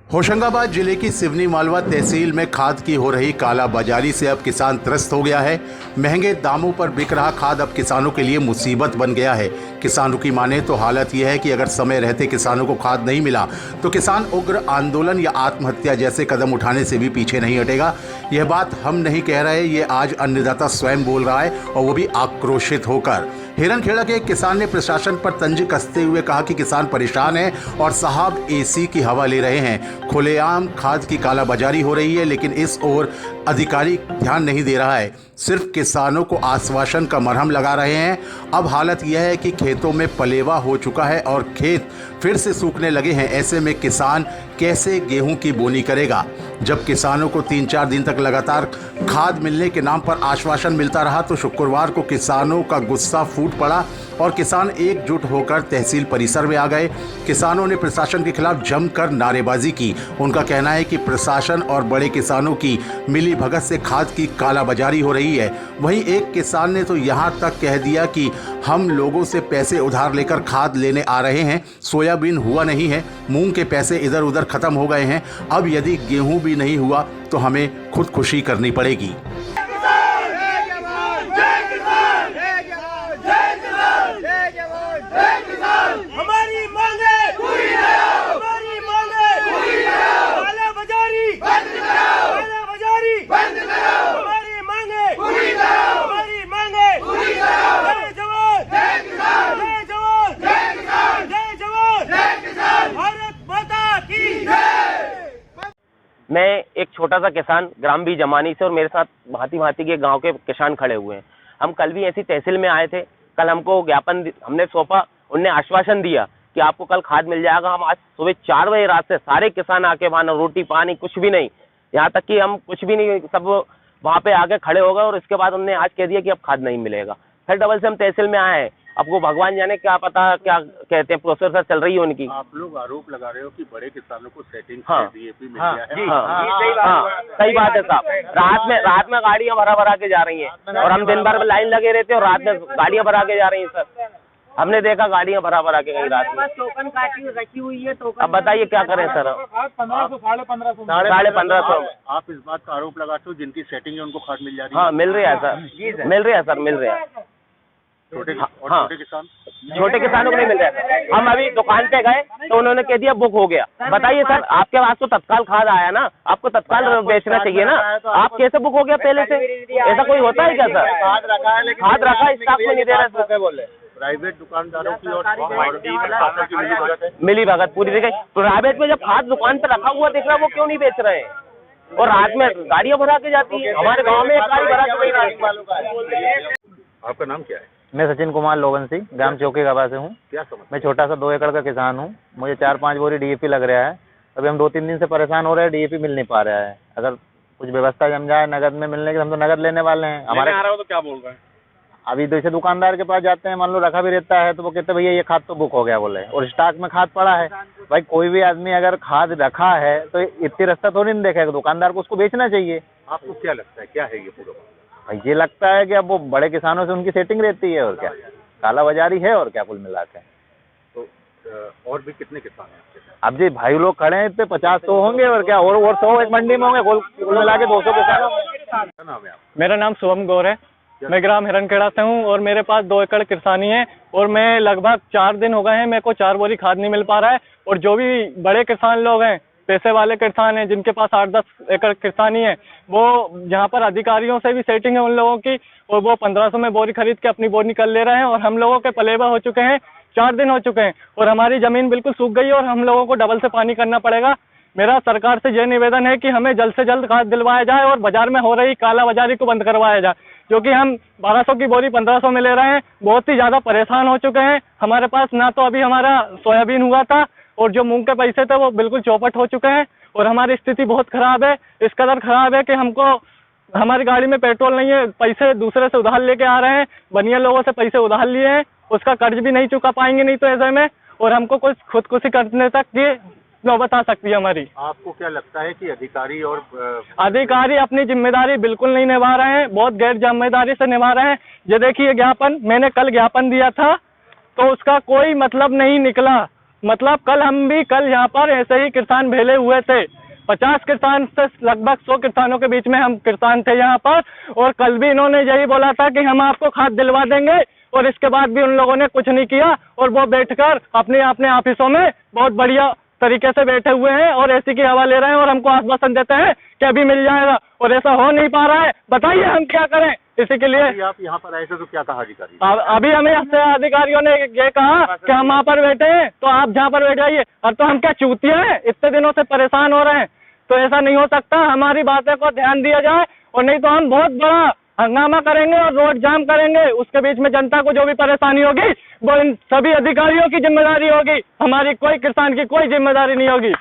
होशंगाबाद जिले की सिवनी मालवा तहसील में खाद की हो रही कालाबाजारी से अब किसान त्रस्त हो गया है। महंगे दामों पर बिक रहा खाद अब किसानों के लिए मुसीबत बन गया है। किसानों की माने तो हालत यह है कि अगर समय रहते किसानों को खाद नहीं मिला तो किसान उग्र आंदोलन या आत्महत्या जैसे कदम उठाने से भी पीछे नहीं हटेगा। यह बात हम नहीं कह रहे, ये आज अन्नदाता स्वयं बोल रहा है और वो भी आक्रोशित होकर। हिरणखेड़ा के एक किसान ने प्रशासन पर तंज कसते हुए कहा कि किसान परेशान हैं और साहब एसी की हवा ले रहे हैं। खुलेआम खाद की कालाबाजारी हो रही है, लेकिन इस ओर अधिकारी ध्यान नहीं दे रहा है, सिर्फ किसानों को आश्वासन का मरहम लगा रहे हैं। अब हालत यह है कि खेतों में पलेवा हो चुका है और खेत फिर से सूखने लगे हैं। ऐसे में किसान कैसे गेहूं की बोनी करेगा? जब किसानों को 3-4 दिन तक लगातार खाद मिलने के नाम पर आश्वासन मिलता रहा तो शुक्रवार को किसानों का गुस्सा फूट पड़ा और किसान एकजुट होकर तहसील परिसर में आ गए। किसानों ने प्रशासन के खिलाफ जमकर नारेबाजी की। उनका कहना है कि प्रशासन और बड़े किसानों की मिली भगत से खाद की कालाबाजारी हो रही है। वहीं एक किसान ने तो यहाँ तक कह दिया कि हम लोगों से पैसे उधार लेकर खाद लेने आ रहे हैं, सोयाबीन हुआ नहीं है, मूंग के पैसे इधर उधर खत्म हो गए हैं, अब यदि गेहूं भी नहीं हुआ तो हमें खुदकुशी करनी पड़ेगी। मैं एक छोटा सा किसान ग्राम बी जमानी से और मेरे साथ भांति भांति के गांव के किसान खड़े हुए हैं। हम कल भी ऐसी तहसील में आए थे। कल हमको ज्ञापन हमने सौंपा, उनने आश्वासन दिया कि आपको कल खाद मिल जाएगा। हम आज सुबह 4 बजे रात से सारे किसान आके वहाँ रोटी पानी कुछ भी नहीं, यहाँ तक कि हम कुछ भी नहीं, सब वहाँ पे आके खड़े हो गए और इसके बाद उन्होंने आज कह दिया कि अब खाद नहीं मिलेगा। फिर डबल से हम तहसील में आए हैं। आपको भगवान जाने क्या पता क्या कहते हैं प्रोसेस चल रही है उनकी। आप लोग आरोप लगा रहे हो कि बड़े किसानों को सेटिंग डीएपी मिल हाँ, गया है। सही बात है साहब। रात में गाड़ियां भरा के जा रही हैं और हम दिन भर लाइन लगे रहते हैं और रात में गाड़ियां भरा के जा रही हैं। सर हमने देखा गाड़ियां भरा के गई रात में। टोकन रखी हुई है। अब बताइए क्या करें सर? 1550 आप इस बात का आरोप लगाते हो जिनकी सेटिंग है उनको खाद मिल जा रही है? हाँ मिल रही है सर, मिल रही है। छोटे किसानों को नहीं मिल रहा है। हम अभी दुकान पे गए तो उन्होंने कह दिया बुक हो गया। बताइए सर, आपके पास तो तत्काल खाद आया ना, आपको तत्काल बेचना चाहिए ना, आप कैसे बुक हो गया पहले से? ऐसा कोई होता है क्या सर? खाद रखा है, स्टॉक में नहीं दे रहा। बोले प्राइवेट दुकानदारों की और मिली भगत पूरी जगह। प्राइवेट में जब खाद दुकान पे रखा हुआ दिख रहा है वो क्यों नहीं बेच रहे हैं? और रात में गाड़ियां भरा के जाती है। हमारे गाँव में एक गाड़ी भरा के गई। आपका नाम क्या है? मैं सचिन कुमार लोगनसी ग्राम चौकी गवा से हूँ। क्या समझ? मैं छोटा सा 2 एकड़ का किसान हूँ। मुझे 4-5 बोरी डीएपी लग रहा है। अभी हम 2-3 दिन से परेशान हो रहे हैं, डीएपी मिल नहीं पा रहा है। अगर कुछ व्यवस्था जम जाए नगद में मिलने की, हम तो नगद लेने वाले हैं। हमारे आ रहा हो तो क्या बोल रहे हैं? अभी जैसे दुकानदार के पास जाते हैं, मान लो रखा भी रहता है तो वो कहते भैया ये खाद तो बुक हो गया बोले, और स्टॉक में खाद पड़ा है। भाई कोई भी आदमी अगर खाद रखा है तो इतनी रास्ता थोड़ी नहीं देखेगा, दुकानदार को उसको बेचना चाहिए। आपको क्या लगता है क्या है ये पूरा? भाई ये लगता है कि अब वो बड़े किसानों से उनकी सेटिंग रहती है और क्या कालाबाजारी है और क्या कुल मिला के। तो और भी कितने किसान हैं आपके साथ? अब जी भाई लोग खड़े हैं तो 50 तो होंगे और क्या, और 100 एक मंडी में होंगे, कुल मिला के 200 किसान होंगे। क्या नाम है आपका? मेरा नाम शुभम गौर है। मैं ग्राम हिरणखेड़ा से हूँ और मेरे पास 2 एकड़ किसानी है और मैं लगभग 4 दिन हो गए हैं, मेरे को 4 बोरी खाद नहीं मिल पा रहा है। और जो भी बड़े किसान लोग हैं, पैसे वाले किसान हैं, जिनके पास 8-10 एकड़ किसानी है, वो जहाँ पर अधिकारियों से भी सेटिंग है उन लोगों की, और वो 1500 में बोरी खरीद के अपनी बोरी कर ले रहे हैं। और हम लोगों के पलेवा हो चुके हैं, 4 दिन हो चुके हैं और हमारी ज़मीन बिल्कुल सूख गई है और हम लोगों को डबल से पानी करना पड़ेगा। मेरा सरकार से यह निवेदन है कि हमें जल्द से जल्द खाद दिलवाया जाए और बाजार में हो रही कालाबाजारी को बंद करवाया जाए, क्योंकि हम 1200 की बोरी 1500 में ले रहे हैं। बहुत ही ज़्यादा परेशान हो चुके हैं। हमारे पास ना तो अभी हमारा सोयाबीन हुआ था और जो मूंग के पैसे थे वो बिल्कुल चौपट हो चुके हैं और हमारी स्थिति बहुत ख़राब है। इस कदर ख़राब है कि हमको हमारी गाड़ी में पेट्रोल नहीं है, पैसे दूसरे से उधार लेके आ रहे हैं, बनिया लोगों से पैसे उधार लिए हैं, उसका कर्ज भी नहीं चुका पाएंगे नहीं तो ऐसे में, और हमको कुछ खुदकुशी करने तक की नौबत आ सकती है हमारी। आपको क्या लगता है कि अधिकारी अपनी जिम्मेदारी बिल्कुल नहीं निभा रहे हैं, बहुत गैर जिम्मेदारी से निभा रहे हैं। ये देखिए ज्ञापन, मैंने कल ज्ञापन दिया था तो उसका कोई मतलब नहीं निकला। मतलब कल यहाँ पर ऐसे ही किसान भेले हुए थे, 50 किसान से लगभग 100 किसानों के बीच में हम किसान थे यहाँ पर। और कल भी इन्होंने यही बोला था कि हम आपको खाद दिलवा देंगे, और इसके बाद भी उन लोगों ने कुछ नहीं किया, और वो बैठकर अपने अपने ऑफिसों में बहुत बढ़िया तरीके से बैठे हुए हैं और एसी की हवा ले रहे हैं और हमको आश्वासन देते हैं कि अभी मिल जाएगा, और ऐसा हो नहीं पा रहा है। बताइए हम क्या करें इसी के लिए। अभी आप यहाँ पर आए थे तो क्या कहा अधिकारी? अभी हमें अधिकारियों ने ये कहा कि हम वहाँ पर बैठे हैं तो आप जहाँ पर बैठ जाइए। अब तो हम क्या चूतिए हैं, इतने दिनों से परेशान हो रहे हैं, तो ऐसा नहीं हो सकता। हमारी बातें को ध्यान दिया जाए, और नहीं तो हम बहुत बड़ा हंगामा करेंगे और रोड जाम करेंगे। उसके बीच में जनता को जो भी परेशानी होगी वो इन सभी अधिकारियों की जिम्मेदारी होगी, हमारी कोई किसान की कोई जिम्मेदारी नहीं होगी।